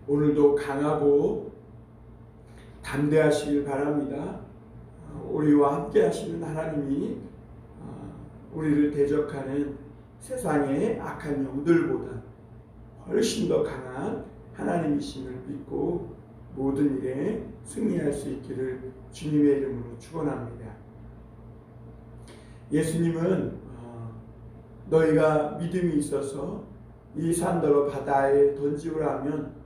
오늘도 강하고 담대하시길 바랍니다. 우리와 함께 하시는 하나님이 우리를 대적하는 세상의 악한 영들보다 훨씬 더 강한 하나님이심을 믿고 모든 일에 승리할 수 있기를 주님의 이름으로 축원합니다. 예수님은 너희가 믿음이 있어서 이 산더러 바다에 던지우라 하면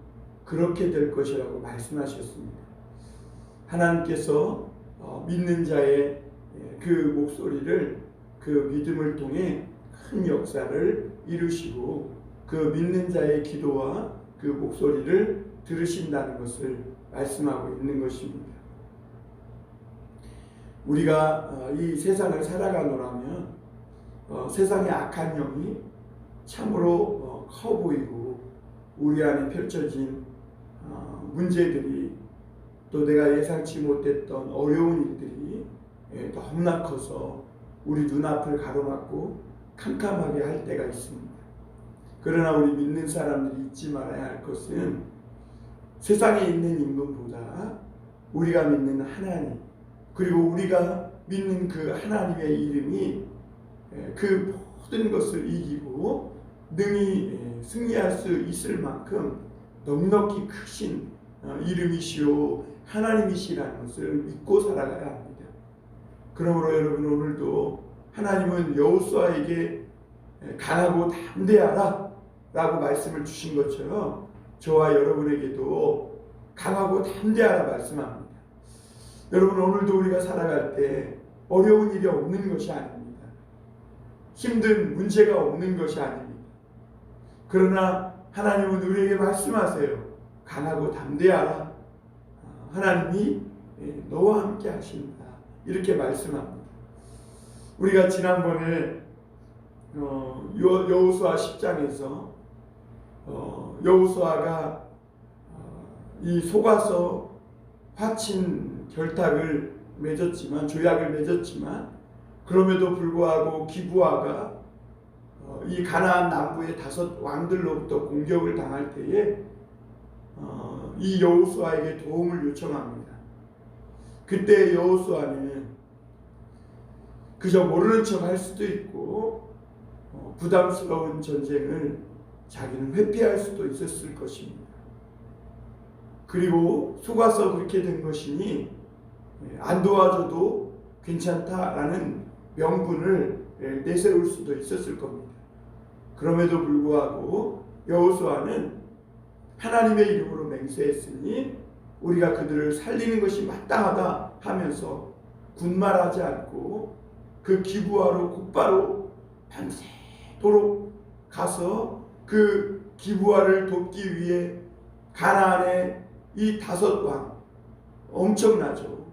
그렇게 될 것이라고 말씀하셨습니다. 하나님께서 믿는 자의 그 목소리를, 그 믿음을 통해 큰 역사를 이루시고 그 믿는 자의 기도와 그 목소리를 들으신다는 것을 말씀하고 있는 것입니다. 우리가 이 세상을 살아가노라면 세상의 악한 영이 참으로 커 보이고 우리 안에 펼쳐진 문제들이 또 내가 예상치 못했던 어려운 일들이 너무나 커서 우리 눈앞을 가로막고 캄캄하게 할 때가 있습니다. 그러나 우리 믿는 사람들이 잊지 말아야 할 것은 세상에 있는 임금보다 우리가 믿는 하나님, 그리고 우리가 믿는 그 하나님의 이름이 그 모든 것을 이기고 능히 승리할 수 있을 만큼 넉넉히 크신 이름이시오 하나님이시라는 것을 믿고 살아가야 합니다. 그러므로 여러분, 오늘도 하나님은 여호수아에게 강하고 담대하라 라고 말씀을 주신 것처럼 저와 여러분에게도 강하고 담대하라 말씀합니다. 여러분, 오늘도 우리가 살아갈 때 어려운 일이 없는 것이 아닙니다. 힘든 문제가 없는 것이 아닙니다. 그러나 하나님은 우리에게 말씀하세요. 강하고 담대하라. 하나님이 너와 함께 하신다. 이렇게 말씀합니다. 우리가 지난번에 여호수아 10장에서 여호수아가 이 속아서 화친 결탁을 맺었지만, 조약을 맺었지만, 그럼에도 불구하고 기브아가 이 가나안 남부의 5 왕들로부터 공격을 당할 때에 이 여호수아에게 도움을 요청합니다. 그때 여호수아는 그저 모르는 척 할 수도 있고 부담스러운 전쟁을 자기는 회피할 수도 있었을 것입니다. 그리고 속아서 그렇게 된 것이니 안 도와줘도 괜찮다라는 명분을 내세울 수도 있었을 겁니다. 그럼에도 불구하고 여호수아는 하나님의 이름으로 맹세했으니 우리가 그들을 살리는 것이 마땅하다 하면서 군말하지 않고 그 기브아로 곧바로 밤새도록 가서 그 기브아를 돕기 위해 가나안의 이 5 왕, 엄청나죠.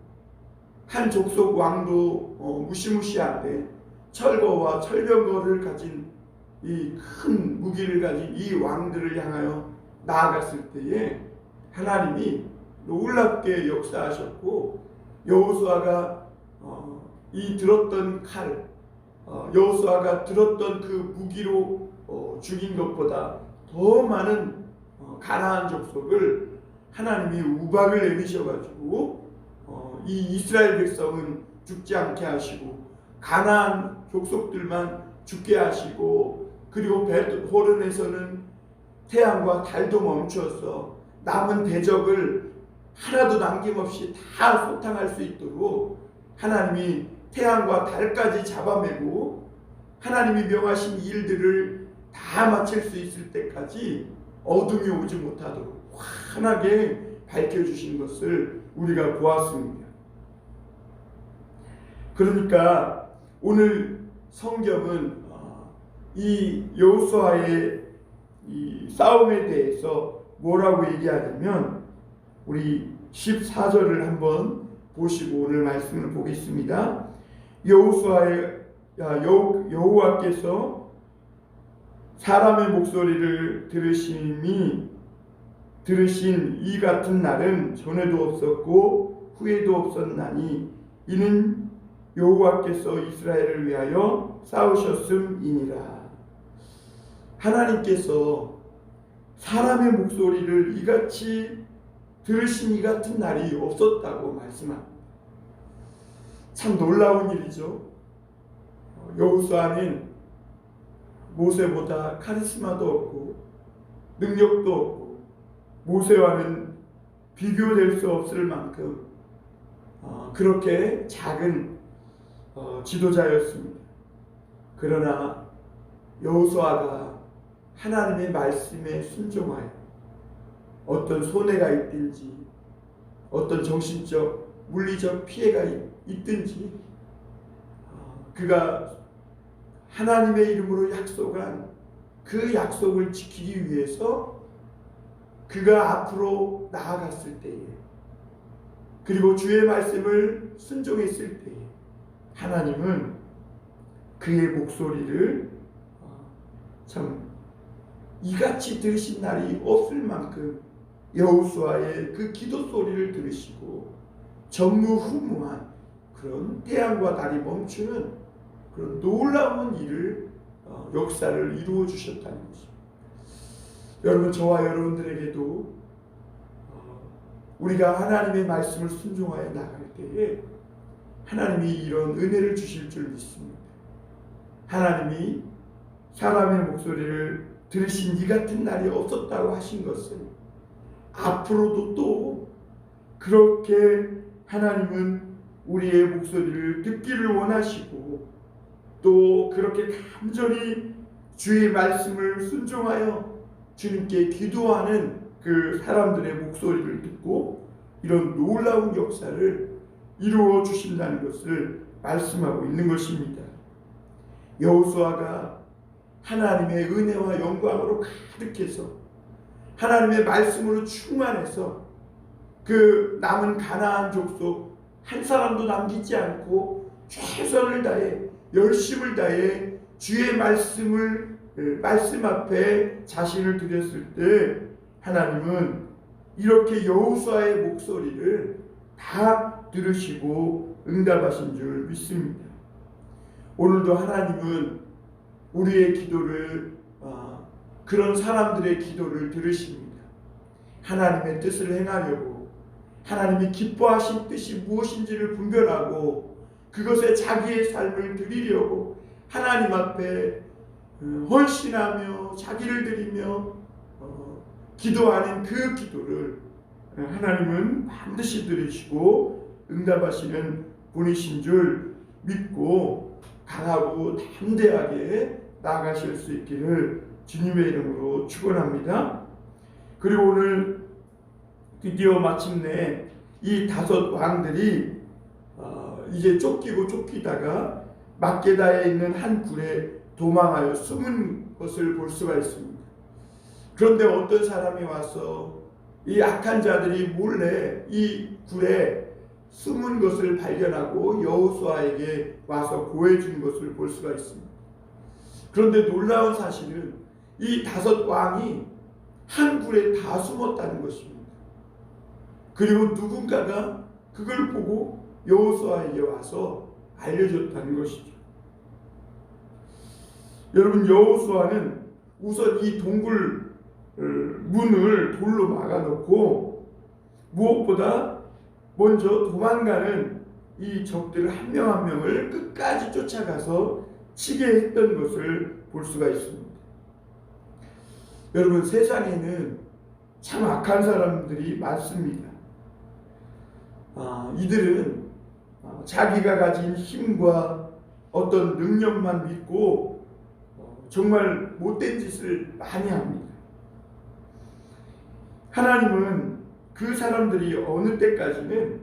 한 족속 왕도 무시무시한데 철거와 철병거를 가진 이 큰 무기를 가진 이 왕들을 향하여 나아갔을 때에 하나님이 놀랍게 역사하셨고, 여호수아가 이 들었던 칼, 여호수아가 들었던 그 무기로 죽인 것보다 더 많은 가나안 족속을 하나님이 우박을 내리셔가지고 이 이스라엘 백성은 죽지 않게 하시고 가나안 족속들만 죽게 하시고, 그리고 벳호른에서는 태양과 달도 멈추어서 남은 대적을 하나도 남김없이 다 소탕할 수 있도록 하나님이 태양과 달까지 잡아매고 하나님이 명하신 일들을 다 마칠 수 있을 때까지 어둠이 오지 못하도록 환하게 밝혀주신 것을 우리가 보았습니다. 그러니까 오늘 성경은 이 여호수아의 이 싸움에 대해서 뭐라고 얘기하냐면, 우리 14절을 한번 보시고 오늘 말씀을 보겠습니다. 여호와께서 사람의 목소리를 들으신 이 같은 날은 전에도 없었고 후에도 없었나니 이는 여호와께서 이스라엘을 위하여 싸우셨음이니라. 하나님께서 사람의 목소리를 이같이 들으신 이 같은 날이 없었다고 말씀합니다. 참 놀라운 일이죠. 여호수아는 모세보다 카리스마도 없고 능력도 없고 모세와는 비교될 수 없을 만큼 그렇게 작은 지도자였습니다. 그러나 여호수아가 하나님의 말씀에 순종하여 어떤 손해가 있든지 어떤 정신적 물리적 피해가 있든지 그가 하나님의 이름으로 약속한 그 약속을 지키기 위해서 그가 앞으로 나아갔을 때에 그리고 주의 말씀을 순종했을 때에 하나님은 그의 목소리를 참 이같이 들으신 날이 없을 만큼 여호수아의 그 기도 소리를 들으시고 전무후무한 그런 태양과 달이 멈추는 그런 놀라운 일을 역사를 이루어 주셨다는 것입니다. 여러분, 저와 여러분들에게도 우리가 하나님의 말씀을 순종하여 나갈 때에 하나님이 이런 은혜를 주실 줄 믿습니다. 하나님이 사람의 목소리를 들으신 이 같은 날이 없었다고 하신 것은 앞으로도 또 그렇게 하나님은 우리의 목소리를 듣기를 원하시고 또 그렇게 간절히 주의 말씀을 순종하여 주님께 기도하는 그 사람들의 목소리를 듣고 이런 놀라운 역사를 이루어 주신다는 것을 말씀하고 있는 것입니다. 여호수아가 하나님의 은혜와 영광으로 가득해서 하나님의 말씀으로 충만해서 그 남은 가나안 족속 한 사람도 남기지 않고 최선을 다해 열심을 다해 주의 말씀 앞에 자신을 드렸을 때 하나님은 이렇게 여호수아의 목소리를 다 들으시고 응답하신 줄 믿습니다. 오늘도 하나님은 우리의 기도를 그런 사람들의 기도를 들으십니다. 하나님의 뜻을 행하려고 하나님이 기뻐하신 뜻이 무엇인지를 분별하고 그것에 자기의 삶을 드리려고 하나님 앞에 헌신하며 자기를 드리며 기도하는 그 기도를 하나님은 반드시 들으시고 응답하시는 분이신 줄 믿고 강하고 담대하게 나아가실 수 있기를 주님의 이름으로 축원합니다. 그리고 오늘 드디어 마침내 이 5 왕들이 이제 쫓기다가 막게다에 있는 한 굴에 도망하여 숨은 것을 볼 수가 있습니다. 그런데 어떤 사람이 와서 이 악한 자들이 몰래 이 굴에 숨은 것을 발견하고 여호수아에게 와서 고해준 것을 볼 수가 있습니다. 그런데 놀라운 사실은 이 5 왕이 한 굴에 다 숨었다는 것입니다. 그리고 누군가가 그걸 보고 여호수아에게 와서 알려줬다는 것이죠. 여러분, 여호수아는 우선 이 동굴 문을 돌로 막아놓고 무엇보다 먼저 도망가는 이 적들 한 명 한 명을 끝까지 쫓아가서 치게 했던 것을 볼 수가 있습니다. 여러분, 세상에는 참 악한 사람들이 많습니다. 이들은 자기가 가진 힘과 어떤 능력만 믿고 정말 못된 짓을 많이 합니다. 하나님은 그 사람들이 어느 때까지는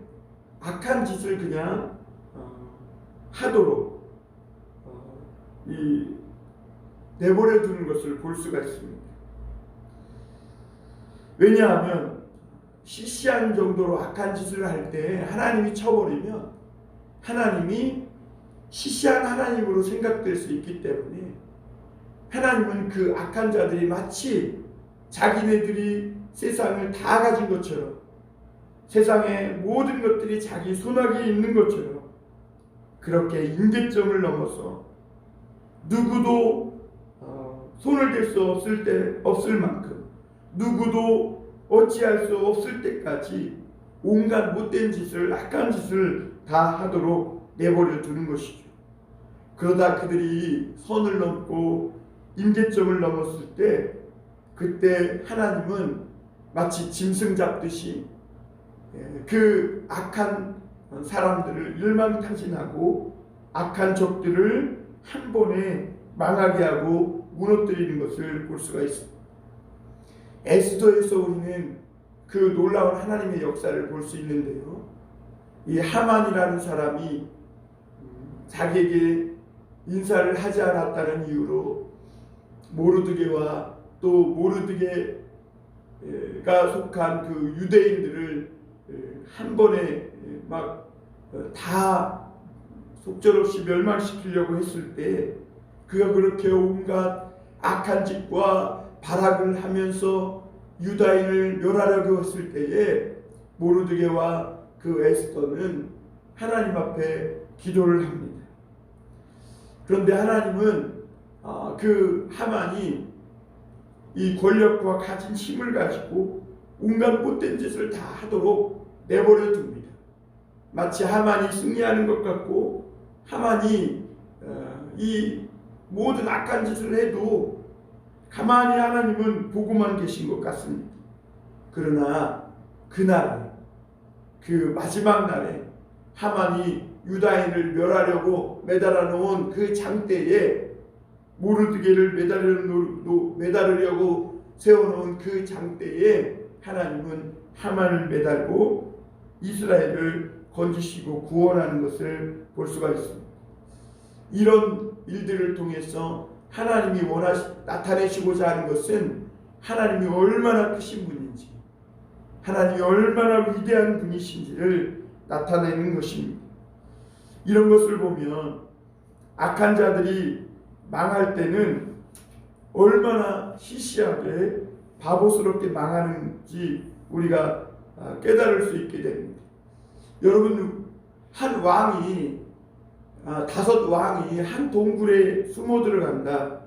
악한 짓을 그냥 하도록 내버려 두는 것을 볼 수가 있습니다. 왜냐하면 시시한 정도로 악한 짓을 할 때 하나님이 쳐버리면 하나님이 시시한 하나님으로 생각될 수 있기 때문에 하나님은 그 악한 자들이 마치 자기네들이 세상을 다 가진 것처럼 세상의 모든 것들이 자기 손아귀에 있는 것처럼 그렇게 임계점을 넘어서 누구도 손을 댈 수 없을 만큼 누구도 어찌할 수 없을 때까지 온갖 못된 짓을, 악한 짓을 다 하도록 내버려 두는 것이죠. 그러다 그들이 선을 넘고 임계점을 넘었을 때, 그때 하나님은 마치 짐승 잡듯이 그 악한 사람들을 일망타진하고 악한 적들을 한 번에 망하게 하고 무너뜨리는 것을 볼 수가 있습니다. 에스더에서 우리는 그 놀라운 하나님의 역사를 볼 수 있는데요. 이 하만이라는 사람이 자기에게 인사를 하지 않았다는 이유로 모르드게와 또 모르드게가 속한 그 유대인들을 한 번에 막 다 속절없이 멸망시키려고 했을 때, 그가 그렇게 온갖 악한 짓과 발악을 하면서 유다인을 멸하려고 했을 때에 모르드게와 그 에스더는 하나님 앞에 기도를 합니다. 그런데 하나님은 그 하만이 이 권력과 가진 힘을 가지고 온갖 못된 짓을 다 하도록 내버려 둡니다. 마치 하만이 승리하는 것 같고 하만이 이 모든 악한 짓을 해도 가만히 하나님은 보고만 계신 것 같습니다. 그러나 그날, 그 마지막 날에 하만이 유다인을 멸하려고 매달아 놓은 그 장대에, 모르드게를 매달으려고 세워놓은 그 장대에 하나님은 하만을 매달고 이스라엘을 건지시고 구원하는 것을 볼 수가 있습니다. 이런 일들을 통해서 하나님이 나타내시고자 하는 것은 하나님이 얼마나 크신 분인지, 하나님이 얼마나 위대한 분이신지를 나타내는 것입니다. 이런 것을 보면 악한 자들이 망할 때는 얼마나 시시하게 바보스럽게 망하는지 우리가 깨달을 수 있게 됩니다. 여러분, 한 왕이 5 왕이 한 동굴에 숨어 들어간다.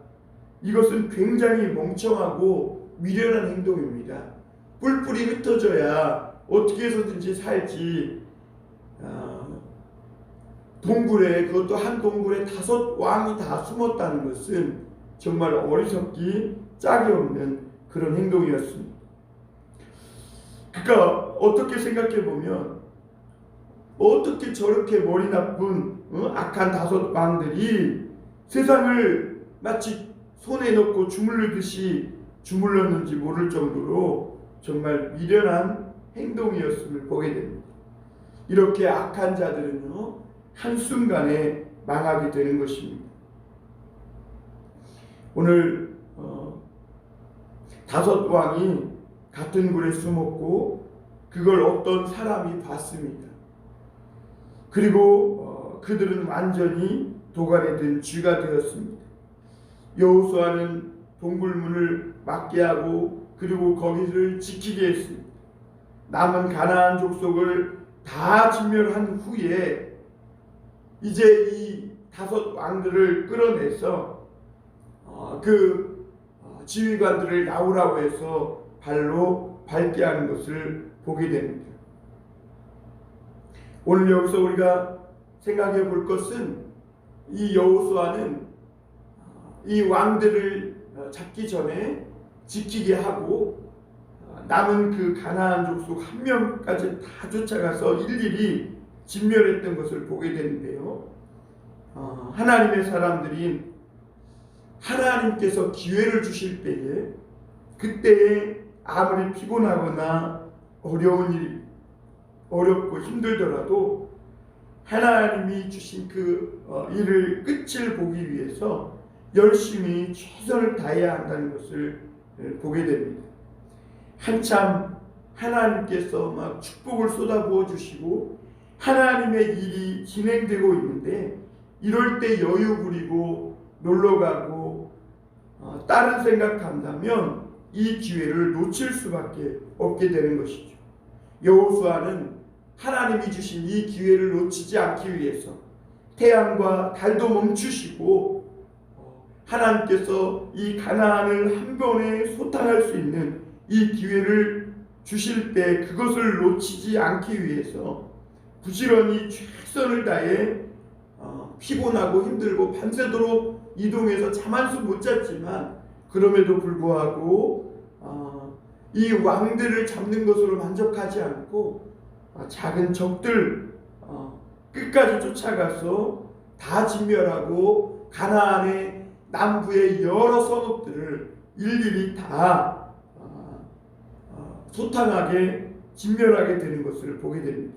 이것은 굉장히 멍청하고 미련한 행동입니다. 뿔뿔이 흩어져야 어떻게 해서든지 살지. 동굴에, 그것도 한 동굴에 5 왕이 다 숨었다는 것은 정말 어리석기 짝이 없는 그런 행동이었습니다. 그러니까 어떻게 생각해 보면, 어떻게 저렇게 머리 나쁜 악한 5 왕들이 세상을 마치 손에 넣고 주물르듯이 주물렀는지 모를 정도로 정말 미련한 행동이었음을 보게 됩니다. 이렇게 악한 자들은요, 한순간에 망하게 되는 것입니다. 오늘 5 왕이 같은 굴에 숨었고 그걸 어떤 사람이 봤습니다. 그리고 그들은 완전히 도간에 든 쥐가 되었습니다. 여호수아는 동굴문을 막게 하고 그리고 거기를 지키게 했습니다. 남은 가나안 족속을 다 진멸한 후에 이제 이 5 왕들을 끌어내서 그 지휘관들을 나오라고 해서 발로 밟게 하는 것을 보게 됩니다. 오늘 여기서 우리가 생각해 볼 것은, 이 여호수아는 이 왕들을 잡기 전에 지키게 하고 남은 그 가나안 족속 1명까지 다 쫓아가서 일일이 진멸했던 것을 보게 되는데요. 하나님의 사람들인 하나님께서 기회를 주실 때에, 그때에 아무리 피곤하거나 어렵고 힘들더라도 하나님이 주신 그 일을 끝을 보기 위해서 열심히 최선을 다해야 한다는 것을 보게 됩니다. 한참 하나님께서 막 축복을 쏟아부어 주시고 하나님의 일이 진행되고 있는데, 이럴 때 여유 부리고 놀러가고 다른 생각한다면 이 기회를 놓칠 수밖에 없게 되는 것이죠. 여호수아는 하나님이 주신 이 기회를 놓치지 않기 위해서 태양과 달도 멈추시고 하나님께서 이 가나안을 한 번에 소탕할 수 있는 이 기회를 주실 때 그것을 놓치지 않기 위해서 부지런히 최선을 다해 피곤하고 힘들고 밤새도록 이동해서 잠 한숨 못 잤지만 그럼에도 불구하고 이 왕들을 잡는 것으로 만족하지 않고 작은 적들 끝까지 쫓아가서 다 진멸하고 가나안의 남부의 여러 성읍들을 일일이 다 소탕하게 진멸하게 되는 것을 보게 됩니다.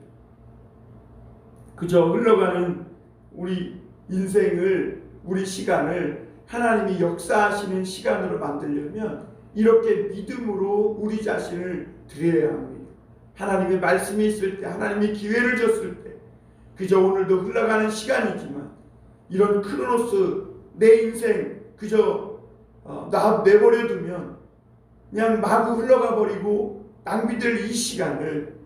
그저 흘러가는 우리 인생을, 우리 시간을 하나님이 역사하시는 시간으로 만들려면 이렇게 믿음으로 우리 자신을 드려야 합니다. 하나님의 말씀이 있을 때, 하나님이 기회를 줬을 때, 그저 오늘도 흘러가는 시간이지만 이런 크로노스, 내 인생 그저 내버려 두면 그냥 마구 흘러가 버리고 낭비될 이 시간을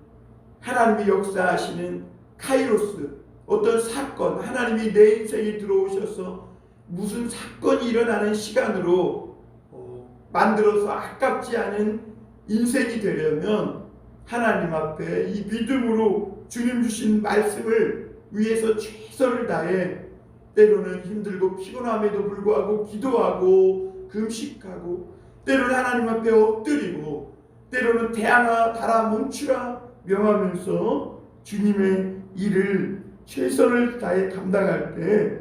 하나님이 역사하시는 카이로스, 어떤 사건, 하나님이 내 인생에 들어오셔서 무슨 사건이 일어나는 시간으로 만들어서 아깝지 않은 인생이 되려면 하나님 앞에 이 믿음으로 주님 주신 말씀을 위해서 최선을 다해 때로는 힘들고 피곤함에도 불구하고 기도하고 금식하고 때로는 하나님 앞에 엎드리고 때로는 태양아 달아 멈추라 명하면서 주님의 일을 최선을 다해 감당할 때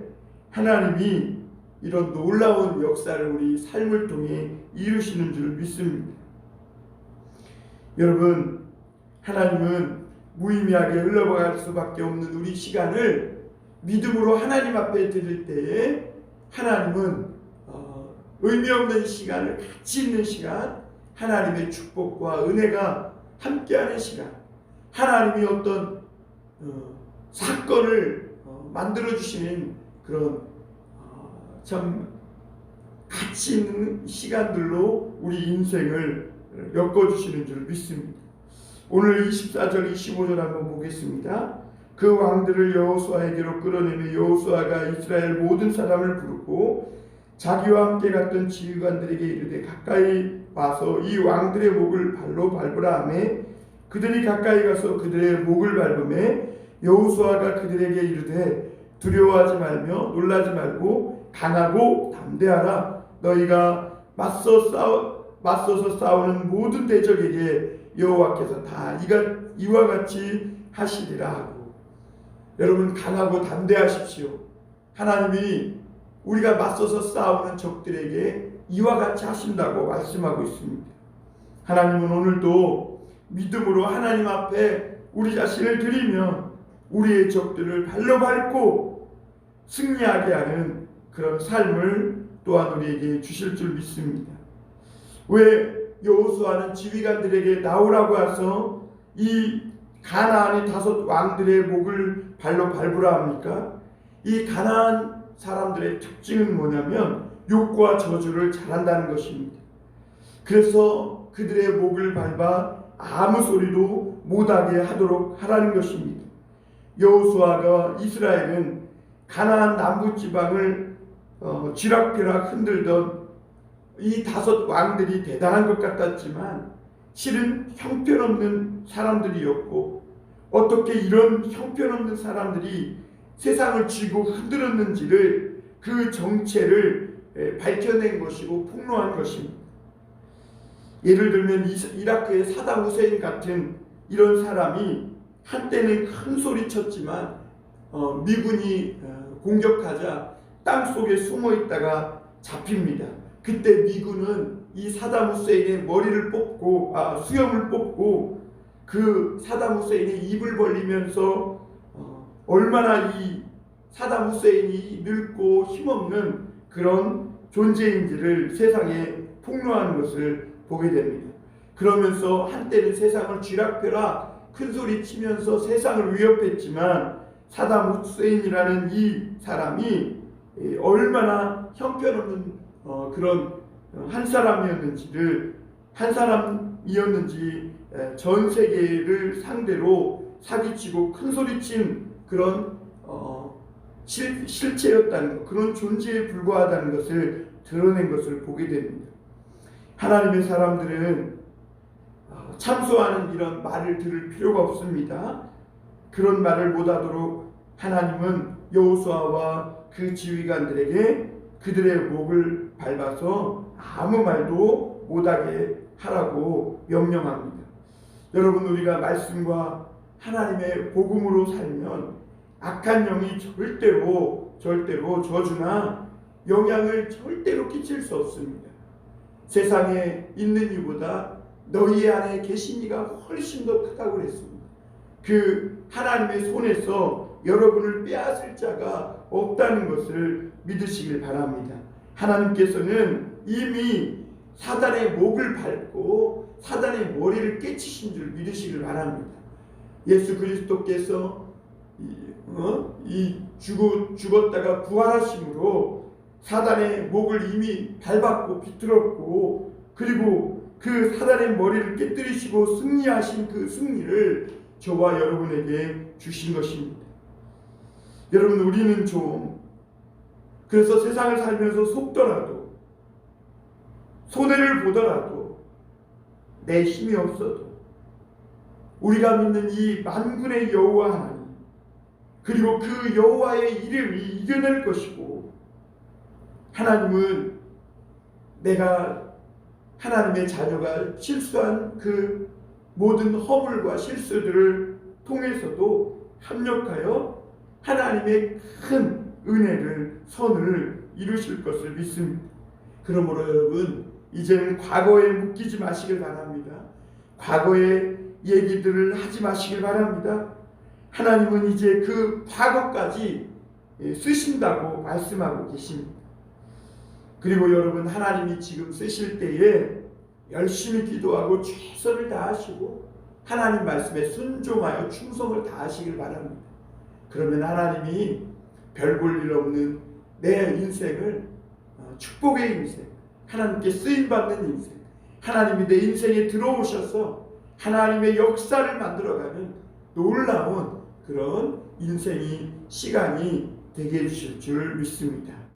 하나님이 이런 놀라운 역사를 우리 삶을 통해 이루시는 줄 믿습니다. 여러분, 하나님은 무의미하게 흘러갈 수밖에 없는 우리 시간을 믿음으로 하나님 앞에 드릴 때에 하나님은 의미 없는 시간을, 가치 있는 시간, 하나님의 축복과 은혜가 함께하는 시간, 하나님이 어떤 사건을 만들어주시는 그런 참 가치 있는 시간들로 우리 인생을 엮어주시는 줄 믿습니다. 오늘 24절 25절 한번 보겠습니다. 그 왕들을 여호수아에게로 끌어내며 여호수아가 이스라엘 모든 사람을 부르고 자기와 함께 갔던 지휘관들에게 이르되 가까이 와서 이 왕들의 목을 발로 밟으라 하매 그들이 가까이 가서 그들의 목을 밟으매 여호수아가 그들에게 이르되 두려워하지 말며 놀라지 말고 강하고 담대하라. 너희가 맞서서 싸우는 모든 대적에게 여호와께서 다 이와 같이 하시리라 하고. 여러분, 강하고 담대하십시오. 하나님이 우리가 맞서서 싸우는 적들에게 이와 같이 하신다고 말씀하고 있습니다. 하나님은 오늘도 믿음으로 하나님 앞에 우리 자신을 드리며 우리의 적들을 발로 밟고 승리하게 하는 그런 삶을 또한 우리에게 주실 줄 믿습니다. 왜 여호수아는 지휘관들에게 나오라고 해서 이 가나안의 5 왕들의 목을 발로 밟으라 합니까? 이 가나안 사람들의 특징은 뭐냐면 욕과 저주를 잘한다는 것입니다. 그래서 그들의 목을 밟아 아무 소리도 못하게 하도록 하라는 것입니다. 여호수아가 이스라엘은 가나안 남부 지방을 쥐락펴락 흔들던 이 5 왕들이 대단한 것 같았지만 실은 형편없는 사람들이었고 어떻게 이런 형편없는 사람들이 세상을 쥐고 흔들었는지를 그 정체를 밝혀낸 것이고 폭로한 것입니다. 예를 들면 이라크의 사담 후세인 같은 이런 사람이 한때는 큰 소리 쳤지만 미군이 공격하자 땅속에 숨어 있다가 잡힙니다. 그때 미군은 이 사담 후세인의 머리를 뽑고 수염을 뽑고 그 사담 후세인의 입을 벌리면서 얼마나 이 사담 후세인이 늙고 힘없는 그런 존재인지를 세상에 폭로하는 것을 보게 됩니다. 그러면서 한때는 세상을 쥐락펴락 큰소리 치면서 세상을 위협했지만 사담 후세인이라는 이 사람이 얼마나 형편없는 그런 한 사람이었는지 전 세계를 상대로 사기치고 큰소리친 그런 실체였다는 것, 그런 존재에 불과하다는 것을 드러낸 것을 보게 됩니다. 하나님의 사람들은 참소하는 이런 말을 들을 필요가 없습니다. 그런 말을 못하도록 하나님은 여호수아와 그 지휘관들에게 그들의 목을 밟아서 아무 말도 못하게 하라고 명령합니다. 여러분, 우리가 말씀과 하나님의 복음으로 살면 악한 영이 절대로 저주나 영향을 절대로 끼칠 수 없습니다. 세상에 있는 이보다 너희 안에 계신 이가 훨씬 더 크다고 그랬습니다. 그 하나님의 손에서 여러분을 빼앗을 자가 없다는 것을 믿으시길 바랍니다. 하나님께서는 이미 사단의 목을 밟고 사단의 머리를 깨치신 줄 믿으시길 바랍니다. 예수 그리스도께서 죽었다가 부활하심으로 사단의 목을 이미 밟았고 비틀었고, 그리고 그 사단의 머리를 깨뜨리시고 승리하신 그 승리를 저와 여러분에게 주신 것입니다. 여러분, 우리는 좀 그래서 세상을 살면서 속더라도 손해를 보더라도 내 힘이 없어도 우리가 믿는 이 만군의 여호와 하나님, 그리고 그 여호와의 이름이 이겨낼 것이고, 하나님은 내가 하나님의 자녀가 실수한 그 모든 허물과 실수들을 통해서도 합력하여 하나님의 큰 은혜를 선을 이루실 것을 믿습니다. 그러므로 여러분, 이제는 과거에 묶이지 마시길 바랍니다. 과거의 얘기들을 하지 마시길 바랍니다. 하나님은 이제 그 과거까지 쓰신다고 말씀하고 계십니다. 그리고 여러분, 하나님이 지금 쓰실 때에 열심히 기도하고 최선을 다하시고 하나님 말씀에 순종하여 충성을 다하시길 바랍니다. 그러면 하나님이 별 볼 일 없는 내 인생을 축복의 인생, 하나님께 쓰임받는 인생, 하나님이 내 인생에 들어오셔서 하나님의 역사를 만들어가는 놀라운 그런 인생이 시간이 되게 해주실 줄 믿습니다.